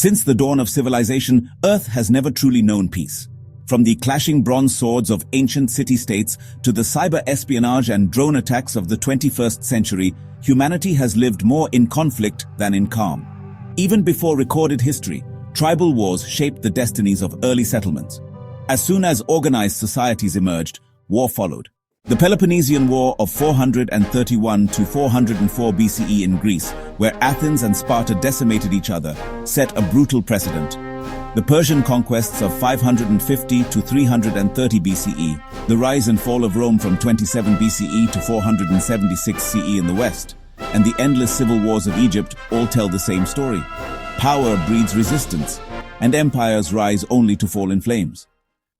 Since the dawn of civilization, Earth has never truly known peace. From the clashing bronze swords of ancient city-states to the cyber-espionage and drone attacks of the 21st century, humanity has lived more in conflict than in calm. Even before recorded history, tribal wars shaped the destinies of early settlements. As soon as organized societies emerged, war followed. The Peloponnesian War of 431 to 404 BCE in Greece, where Athens and Sparta decimated each other, set a brutal precedent. The Persian conquests of 550 to 330 BCE, the rise and fall of Rome from 27 BCE to 476 CE in the West, and the endless civil wars of Egypt all tell the same story. Power breeds resistance, and empires rise only to fall in flames.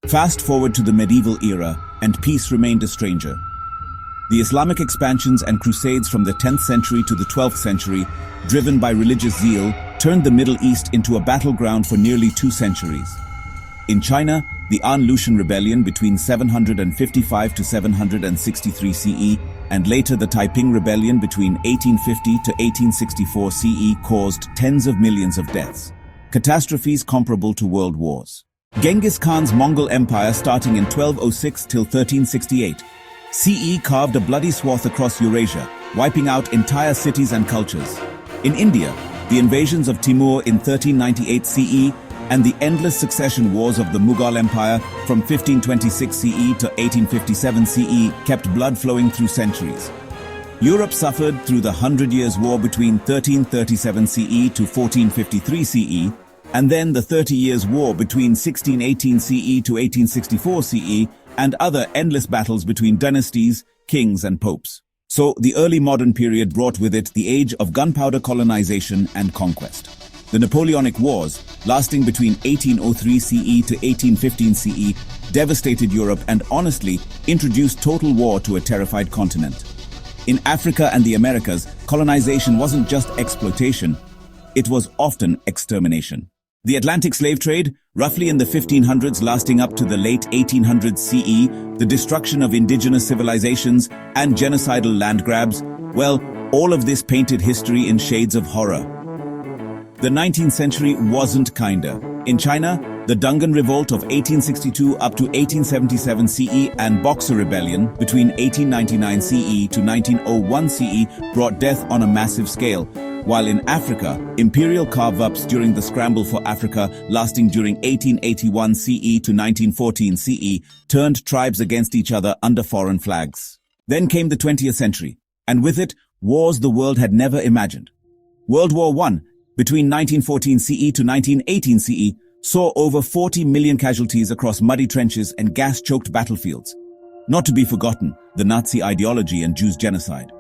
Fast forward to the medieval era, and peace remained a stranger. The Islamic expansions and crusades from the 10th century to the 12th century, driven by religious zeal, turned the Middle East into a battleground for nearly 2 centuries. In China, the An Lushan Rebellion between 755 to 763 CE, and later the Taiping Rebellion between 1850 to 1864 CE caused tens of millions of deaths. Catastrophes comparable to world wars. Genghis Khan's Mongol Empire starting in 1206 till 1368. CE carved a bloody swath across Eurasia, wiping out entire cities and cultures. In India, the invasions of Timur in 1398 CE and the endless succession wars of the Mughal Empire from 1526 CE to 1857 CE kept blood flowing through centuries. Europe suffered through the Hundred Years' War between 1337 CE to 1453 CE, and then the 30 Years' War between 1618 CE to 1864 CE, and other endless battles between dynasties, kings and popes. So the early modern period brought with it the age of gunpowder colonization and conquest. The Napoleonic Wars, lasting between 1803 CE to 1815 CE, devastated Europe and honestly introduced total war to a terrified continent. In Africa and the Americas, colonization wasn't just exploitation, it was often extermination. The Atlantic slave trade, roughly in the 1500s lasting up to the late 1800s CE, the destruction of indigenous civilizations, and genocidal land grabs, well, all of this painted history in shades of horror. The 19th century wasn't kinder. In China, the Dungan Revolt of 1862 up to 1877 CE and Boxer Rebellion between 1899 CE to 1901 CE brought death on a massive scale, while in Africa, imperial carve-ups during the Scramble for Africa, lasting during 1881 CE to 1914 CE, turned tribes against each other under foreign flags. Then came the 20th century, and with it, wars the world had never imagined. World War I, between 1914 CE to 1918 CE, saw over 40 million casualties across muddy trenches and gas-choked battlefields. Not to be forgotten, the Nazi ideology and Jews' genocide.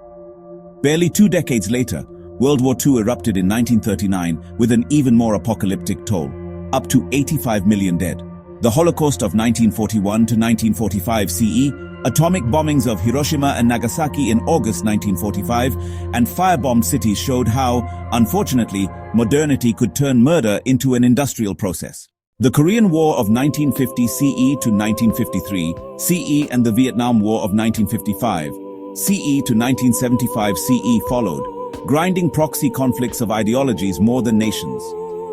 Barely 2 decades later, World War II erupted in 1939 with an even more apocalyptic toll, up to 85 million dead. The Holocaust of 1941 to 1945 CE, atomic bombings of Hiroshima and Nagasaki in August 1945, and firebombed cities showed how, unfortunately, modernity could turn murder into an industrial process. The Korean War of 1950 CE to 1953 CE and the Vietnam War of 1955 CE to 1975 CE followed, grinding proxy conflicts of ideologies more than nations.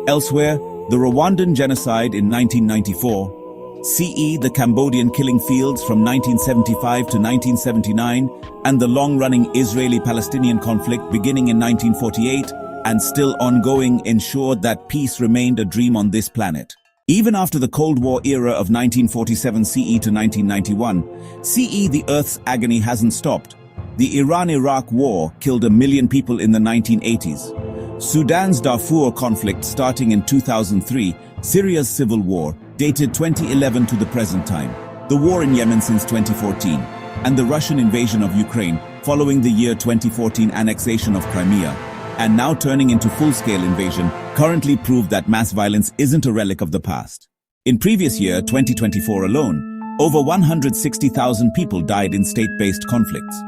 Elsewhere, the Rwandan genocide in 1994, CE the Cambodian killing fields from 1975 to 1979, and the long-running Israeli-Palestinian conflict beginning in 1948 and still ongoing ensured that peace remained a dream on this planet. Even after the Cold War era of 1947 CE to 1991, CE the Earth's agony hasn't stopped. The Iran-Iraq War killed 1 million people in the 1980s. Sudan's Darfur conflict starting in 2003, Syria's civil war, dated 2011 to the present time, the war in Yemen since 2014, and the Russian invasion of Ukraine following the year 2014 annexation of Crimea, and now turning into full-scale invasion, currently prove that mass violence isn't a relic of the past. In previous year, 2024 alone, over 160,000 people died in state-based conflicts.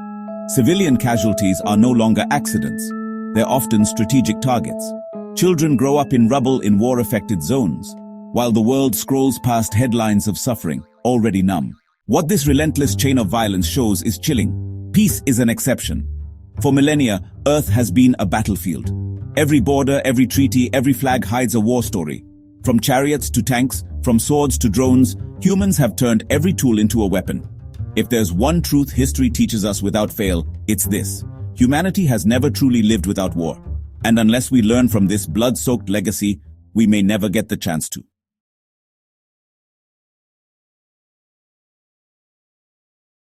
Civilian casualties are no longer accidents. They're often strategic targets. Children grow up in rubble in war-affected zones, while the world scrolls past headlines of suffering, already numb. What this relentless chain of violence shows is chilling. Peace is an exception. For millennia, Earth has been a battlefield. Every border, every treaty, every flag hides a war story. From chariots to tanks, from swords to drones, humans have turned every tool into a weapon. If there's one truth history teaches us without fail, it's this: humanity has never truly lived without war. And unless we learn from this blood-soaked legacy, we may never get the chance to.